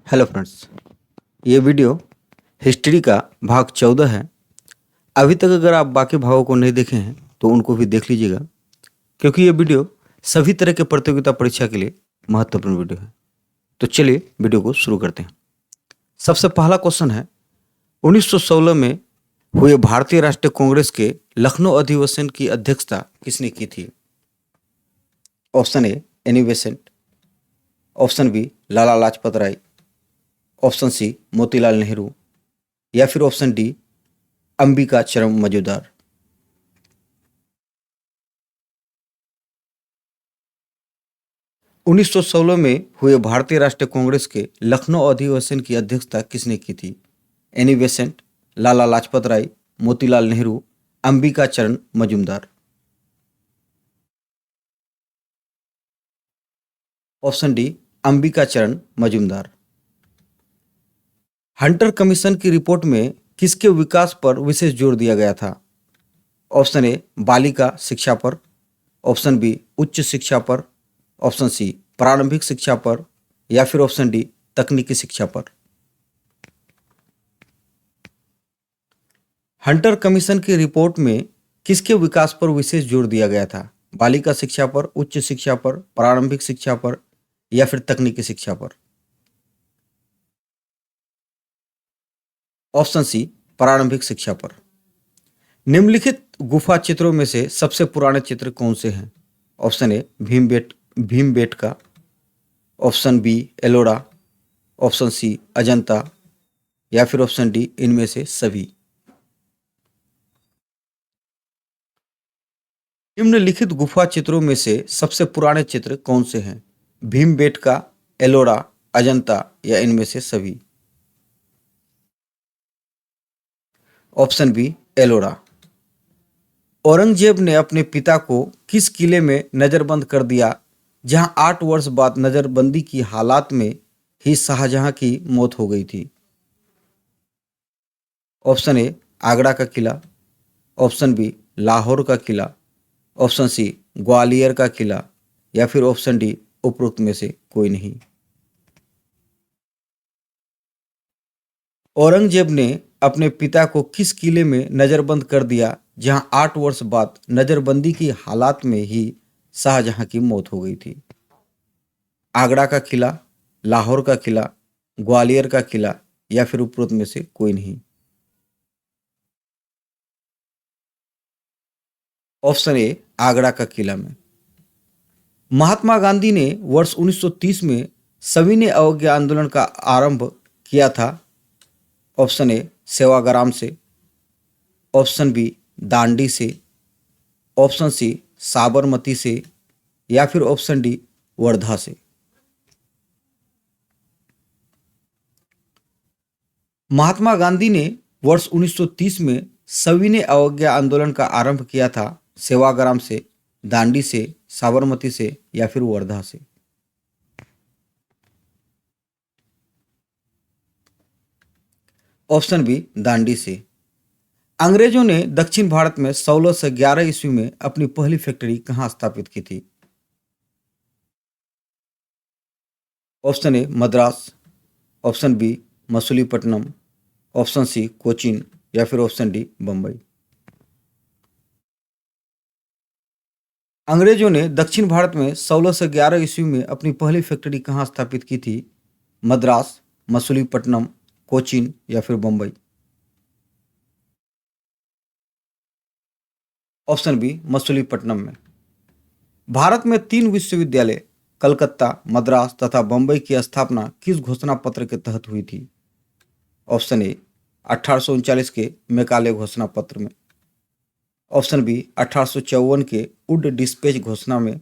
Hello friends, ये video history का भाग 14 है। अभी तक अगर आप बाकी भागों को नहीं देखे हैं तो उनको भी देख लीजिएगा, क्योंकि ये वीडियो सभी तरह के प्रतियोगिता परीक्षा के लिए महत्वपूर्ण वीडियो है। तो चलिए वीडियो को शुरू करते हैं। सबसे पहला क्वेश्चन है, 1916 में हुए भारतीय राष्ट्रीय कांग्रेस के लखनऊ अधिवेशन की अध्यक्षता किसने की थी? Option A Annie Besant, option B Lala Lajpat Rai, option C Motilal Nehru या फिर ऑप्शन डी अंबिका चरण मजूमदार। उन्नीस सौ 16 में हुए भारतीय राष्ट्रीय कांग्रेस के लखनऊ अधिवेशन की अध्यक्षता किसने की थी? एनी बेसेंट, लाला लाजपत राय, मोतीलाल नेहरू, अंबिका चरण मजूमदार। ऑप्शन डी अंबिका चरण मजूमदार। हंटर कमीशन की रिपोर्ट में किसके विकास पर विशेष जोर दिया गया था? ऑप्शन ए बालिका शिक्षा पर, ऑप्शन बी उच्च शिक्षा पर, ऑप्शन सी प्रारंभिक शिक्षा पर या फिर ऑप्शन डी तकनीकी शिक्षा पर। हंटर कमीशन की रिपोर्ट में किसके विकास पर विशेष जोर दिया गया था? बालिका शिक्षा पर, उच्च शिक्षा पर, प्रारंभिक शिक्षा पर या फिर तकनीकी शिक्षा पर। ऑप्शन सी प्रारंभिक शिक्षा पर। निम्नलिखित गुफा चित्रों में से सबसे पुराने चित्र कौन से हैं? Option A Bhimbetka, option B Ellora, option C Ajanta या फिर ऑप्शन डी इनमें से सभी। निम्नलिखित गुफा चित्रों में से सबसे पुराने चित्र कौन से हैं? भीमबेटका, एलोरा, अजंता या इनमें से सभी। Option B Ellora. औरंगजेब ने अपने पिता को किस किले में नजरबंद कर दिया जहां 8 वर्ष बाद नजरबंदी की हालात में ही शाहजहां की मौत हो गई थी? ऑप्शन ए आगरा का किला, ऑप्शन बी लाहौर का किला, ऑप्शन सी ग्वालियर का किला या फिर ऑप्शन डी उपरोक्त में से कोई नहीं। औरंगजेब ने अपने पिता को किस किले में नजरबंद कर दिया जहां 8 वर्ष बाद नजरबंदी की हालात में ही शाहजहां की मौत हो गई थी? आगरा का किला, लाहौर का किला, ग्वालियर का किला या फिर उपरोक्त में से कोई नहीं। ऑप्शन ए आगरा का किला में। महात्मा गांधी ने वर्ष 1930 में सविनय अवज्ञा आंदोलन का आरंभ किया था। ऑप्शन ए सेवाग्राम से, ऑप्शन बी दांडी से, ऑप्शन सी साबरमती से या फिर ऑप्शन डी वर्धा से। महात्मा गांधी ने वर्ष 1930 में सविनय अवज्ञा आंदोलन का आरंभ किया था सेवाग्राम से, दांडी से, साबरमती से या फिर वर्धा से। ऑप्शन बी दांडी से। अंग्रेजों ने दक्षिण भारत में 1611 ईस्वी में अपनी पहली फैक्ट्री कहां स्थापित की थी? Option A Madras, option B Masulipatnam, option C Cochin या फिर ऑप्शन डी बंबई। अंग्रेजों ने दक्षिण भारत में 1611 ईस्वी में अपनी पहली फैक्ट्री कहां स्थापित की थी? मद्रास, मसूलीपट्टनम, कोचीन या फिर बंबई। ऑप्शन बी मसूलीपट्टनम में। भारत में 3 विश्वविद्यालय कलकत्ता, मद्रास तथा बंबई की स्थापना किस घोषणा पत्र के तहत हुई थी? ऑप्शन ए 1839 के मैकाले घोषणा पत्र में, ऑप्शन बी 1854 के वुड डिस्पैच घोषणा में,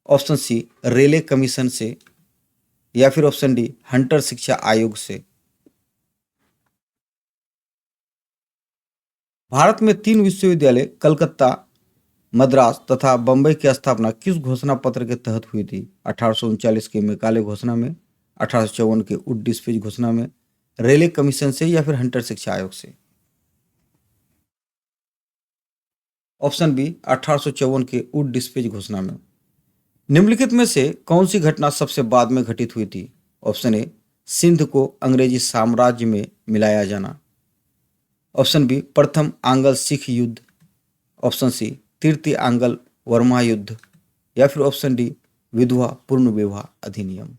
ऑप्शन सी रेले कमीशन से या फिर ऑप्शन डी हंटर शिक्षा आयोग से। भारत में 3 विश्वविद्यालय कलकत्ता, मद्रास तथा बंबई की स्थापना किस घोषणा पत्र के तहत हुई थी? 1839 के मैकाले घोषणा में, 1854 के वुड डिस्पैच घोषणा में, रेले कमीशन से या फिर हंटर शिक्षा आयोग से। ऑप्शन बी 1854 के वुड डिस्पैच घोषणा में। निम्नलिखित में से कौन सी घटना सबसे बाद में घटित हुई थी? ऑप्शन ए सिंध को अंग्रेजी साम्राज्य में मिलाया जाना। ऑप्शन बी प्रथम आंग्ल सिख युद्ध। ऑप्शन सी तृतीय आंग्ल वर्मा युद्ध। या फिर ऑप्शन डी विधवा पूर्ण विवाह अधिनियम।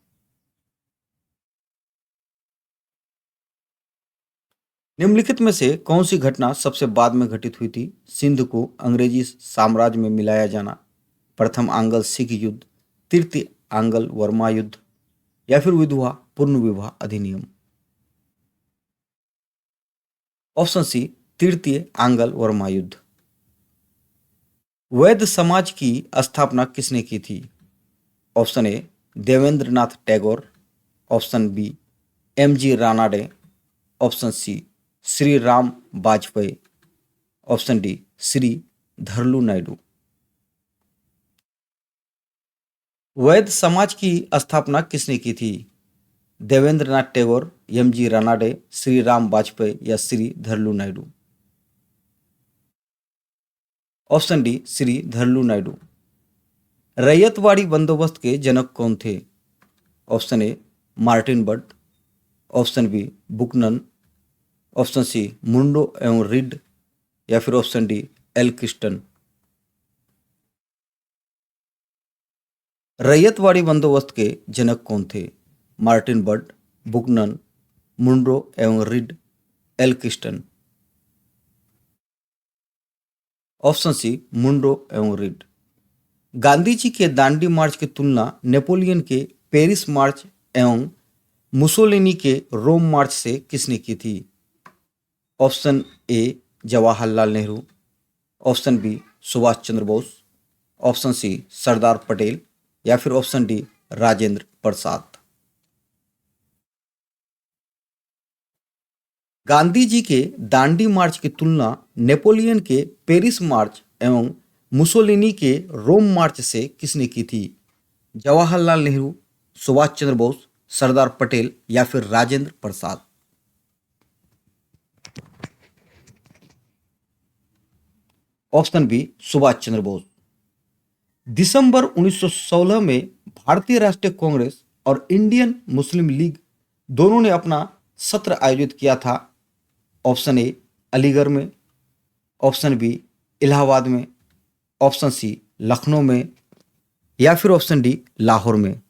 निम्नलिखित में से कौन सी घटना सबसे बाद में घटित हुई थी? सिंध को अंग्रेजी साम्राज्य में मिलाया जाना, प्रथम आंग्ल सिख युद्ध, तृतीय आंग्ल वर्मा युद्ध या फिर विधवा पूर्ण विवाह अधिनियम। ऑप्शन सी तृतीय आंग्ल वर्मा युद्ध। वैद्य समाज की स्थापना किसने की थी? Option A Devendranath Tagore. Option B M G. Ranade. Option C Shri Ram Vajpayee. Option D Sridharalu Naidu. Vaidya Samaj की स्थापना किसने की थी? देवेंद्रनाथ टैगोर, एम.जी. रानाडे, श्री राम वाजपेयी या Sridharalu Naidu. Option D Sridharalu Naidu. Ryotwari बंदोबस्त के जनक कौन थे? Option A Martin Burt. Option B Buchanan. Option C Munro एवं रीड या फिर option D L Christian. Ryotwari बंदोबस्त के जनक कौन थे? मार्टिन बट, बुकनन, मुंडो एवं Reed, L Christian. Option C Munro एवं रीड। गांधी जी के दांडी मार्च की तुलना नेपोलियन के पेरिस मार्च एवं मुसोलिनी के रोम मार्च से किसने की थी? Option A Jawaharlal Nehru. Option B Subhash Chandra Bose. Option C Sardar Patel या फिर ऑप्शन डी राजेंद्र प्रसाद। गांधी जी के दांडी मार्च की तुलना नेपोलियन के पेरिस मार्च एवं मुसोलिनी के रोम मार्च से किसने की थी? जवाहरलाल नेहरू, सुभाष चंद्र बोस, सरदार पटेल या फिर राजेंद्र प्रसाद। Option B Subhash Chandra Bose. दिसंबर 1916 में भारतीय राष्ट्रीय कांग्रेस और इंडियन मुस्लिम लीग दोनों ने अपना सत्र आयोजित किया था। ऑप्शन ए अलीगढ़ में, ऑप्शन बी इलाहाबाद में, ऑप्शन सी लखनऊ में या फिर ऑप्शन डी लाहौर में।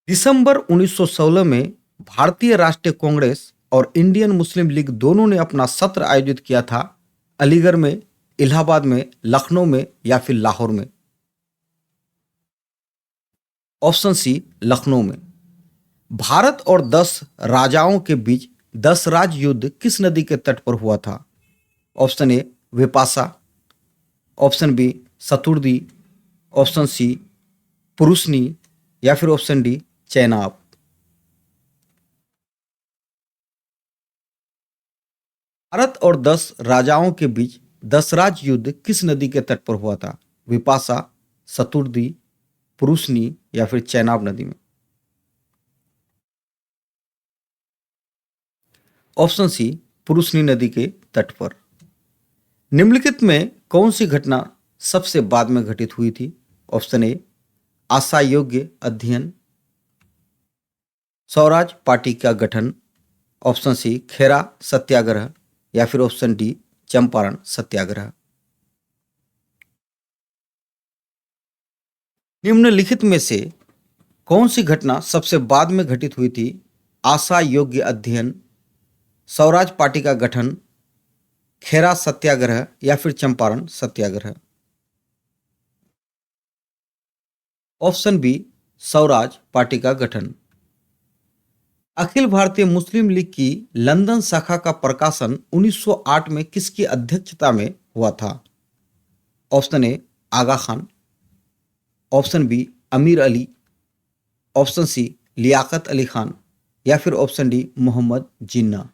दिसंबर 1916 में भारतीय राष्ट्रीय कांग्रेस और इंडियन मुस्लिम लीग दोनों ने अपना सत्र आयोजित किया था अलीगढ़ में, इलाहाबाद में, लखनऊ में या फिर लाहौर में। ऑप्शन सी लखनऊ में। भारत और 10 राजाओं के बीच 10 राज युद्ध किस नदी के तट पर हुआ था? Option A Vipasha. Option B Satudri. Option C Purushni या फिर ऑप्शन डी चेनाब। भारत और 10 राजाओं के बीच 10 राज युद्ध किस नदी के तट पर हुआ था? विपाशा, सतुर्दी, पुरुषनी या फिर चेनाब नदी में। ऑप्शन सी पुरुषनी नदी के तट पर। निम्नलिखित में कौन सी घटना सबसे बाद में घटित हुई थी? ऑप्शन ए आशा योग्य अध्ययन, स्वराज पार्टी का गठन, ऑप्शन सी खेरा सत्याग्रह या फिर ऑप्शन डी चंपारण सत्याग्रह। निम्नलिखित में से कौन सी घटना सबसे बाद में घटित हुई थी? आशा योग्य अध्ययन, स्वराज पार्टी का गठन, खेरा सत्याग्रह या फिर चंपारण सत्याग्रह। ऑप्शन बी स्वराज पार्टी का गठन। अखिल भारतीय मुस्लिम लीग की लंदन शाखा का प्रकाशन 1908 में किसकी अध्यक्षता में हुआ था? Option A Aga Khan, option B Amir Ali, option C Liaquat Ali Khan या फिर option D Mohammad Jinnah.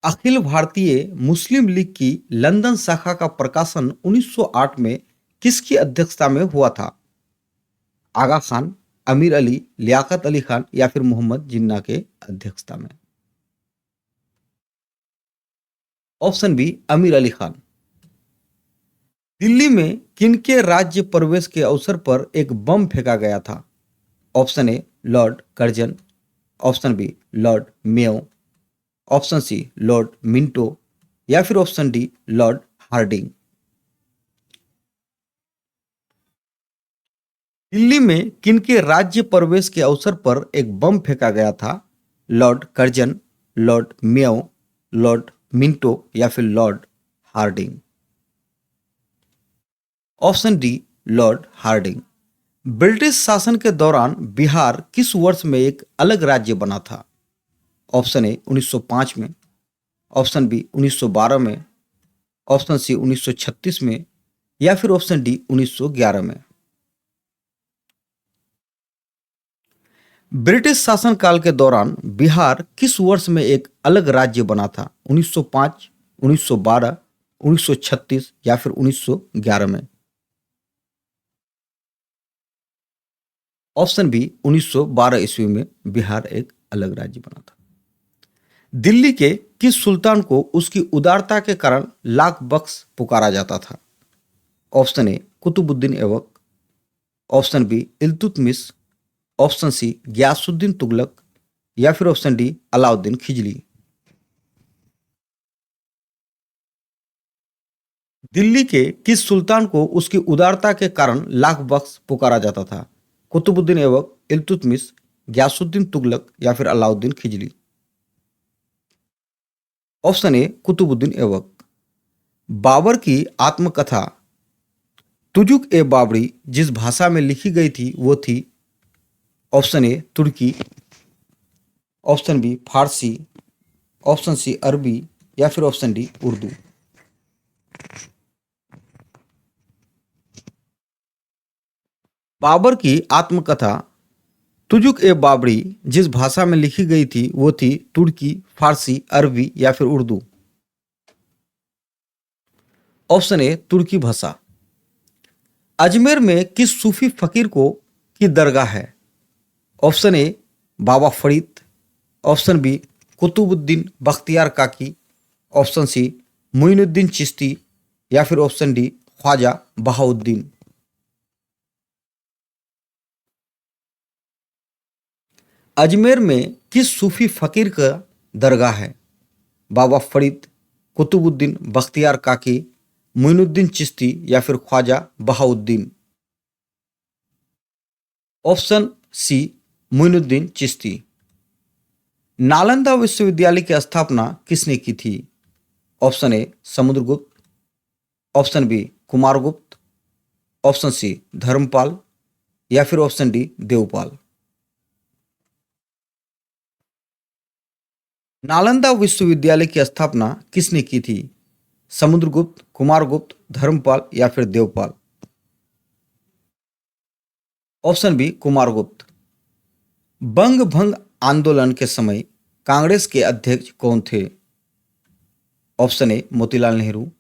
Akhil Bharatiya Muslim league की लंदन शाखा का प्रकाशन 1908 में किसकी अध्यक्षता में हुआ था? आगा खान, अमीर अली, लियाकत अली खान या फिर मोहम्मद जिन्ना के अध्यक्षता में। Option B Amir Ali Khan. दिल्ली में किनके राज्य प्रवेश के अवसर पर एक बम फेंका गया था? Option A Lord Curzon, option B Lord Mayo, option C Lord Minto या फिर option D Lord Hardinge. Delhi में किनके राज्य प्रवेश के अवसर पर एक बम फेंका गया था? Lord Curzon, Lord Mayo, Lord Minto या फिर Lord Hardinge. Option D Lord Hardinge. British शासन के दौरान बिहार किस वर्ष में एक अलग राज्य बना था? ऑप्शन ए 1905 में, ऑप्शन बी 1912 में, ऑप्शन सी 1936 में या फिर ऑप्शन डी 1911 में। ब्रिटिश शासनकाल के दौरान बिहार किस वर्ष में एक अलग राज्य बना था? 1905, 1912, 1936 या फिर 1911 में। ऑप्शन बी 1912 ईस्वी में बिहार एक अलग राज्य बना था। दिल्ली के किस सुल्तान को उसकी उदारता के कारण लाख बख्श पुकारा जाता था? Option A Qutubuddin Aibak, option B Iltutmish, option C Ghiyasuddin Tughlaq या फिर ऑप्शन डी अलाउद्दीन खिजली। दिल्ली के किस सुल्तान को उसकी उदारता के कारण लाख बख्श पुकारा जाता था? कुतुबुद्दीन ऐबक, इल्तुतमिश, गयासुद्दीन तुगलक या फिर अलाउद्दीन खिजली। Option A Qutubuddin Aibak. बाबर की आत्मकथा तुजुक ए बाबरी जिस भाषा में लिखी गई थी वो थी? Option A Turki, option B Farsi, option C Arabi या फिर ऑप्शन डी उर्दू। बाबर की आत्मकथा तुजुक ए बाबरी जिस भाषा में लिखी गई थी वो थी तुर्की, फारसी, अरबी या फिर उर्दू। ऑप्शन ए तुर्की भाषा। अजमेर में किस सूफी फकीर को की दरगाह है? Option A Baba Farid, option B Qutbuddin Bakhtiyar Kaki, option C Muinuddin Chishti या फिर ऑप्शन डी ख्वाजा बहाउद्दीन। अजमेर में किस सूफी फकीर का दरगाह है? बाबा फरीद, कुतुबुद्दीन बख्तियार काकी, मुइनुद्दीन चिश्ती या फिर ख्वाजा बहाउद्दीन। Option C Muinuddin Chishti. नालंदा विश्वविद्यालय की स्थापना किसने की थी? Option A Samudragupta, option B Kumaragupta, option C Dharmapala या फिर ऑप्शन डी देवपाल। नालंदा विश्वविद्यालय की स्थापना किसने की थी? समुद्रगुप्त, कुमारगुप्त, धर्मपाल या फिर देवपाल। Option B Kumaragupta. बंग भंग आंदोलन के समय कांग्रेस के अध्यक्ष कौन थे? Option A Motilal Nehru,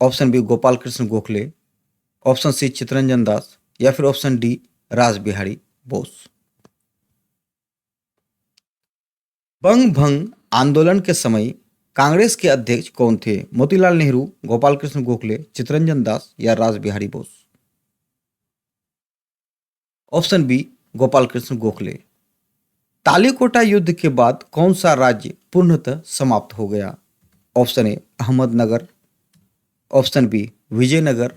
option B Gopal Krishna Gokhale, option C Chittaranjan Das या फिर ऑप्शन डी रास बिहारी बोस। बंग भंग आंदोलन के समय कांग्रेस के अध्यक्ष कौन थे? मोतीलाल नेहरू, गोपाल कृष्ण गोखले, चित्तरंजन दास या रास बिहारी बोस। Option B Gopal Krishna Gokhale. तालीकोटा युद्ध के बाद कौन सा राज्य पूर्णतः समाप्त हो गया? Option A Ahmadnagar, option B Vijayanagar,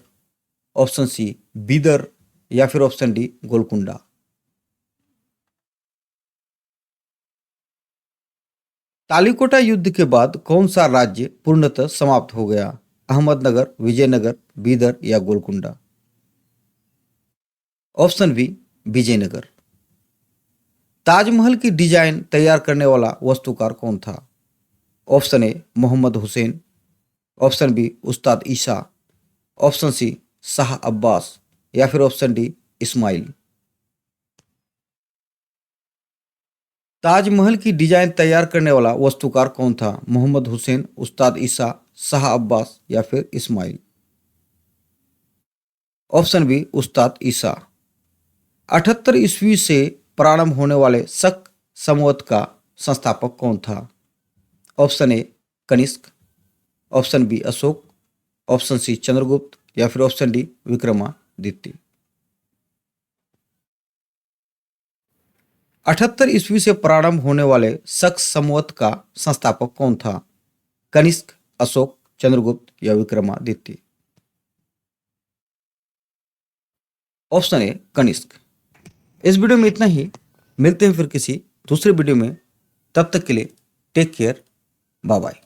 option C Bidar या फिर ऑप्शन डी गोलकुंडा। तालीकोटा युद्ध के बाद कौन सा राज्य पूर्णतः समाप्त हो गया? अहमदनगर, विजयनगर, बीदर या गोलकुंडा। Option B Vijayanagar. ताजमहल की डिजाइन तैयार करने वाला वास्तुकार कौन था? Option A Mohammad Hussain, option B Ustad Isa, option C Shah Abbas या फिर ऑप्शन डी इस्माइल। ताजमहल की डिजाइन तैयार करने वाला वास्तुकार कौन था? मोहम्मद हुसैन, उस्ताद ईसा, शाह अब्बास या फिर इस्माइल। ऑप्शन बी उस्ताद ईसा। 78 ईस्वी से प्रारंभ होने वाले शक संवत का संस्थापक कौन था? Option A Kanishka, option B Ashoka, option C Chandragupta या फिर ऑप्शन डी विक्रमादित्य। 78 ईस्वी से प्रारंभ होने वाले शक संवत का संस्थापक कौन था? कनिष्क, अशोक, चंद्रगुप्त या विक्रमादित्य। Option A Kanishka. इस वीडियो में इतना ही, मिलते हैं फिर किसी दूसरे वीडियो में। तब तक के लिए टेक केयर, बाय बाय।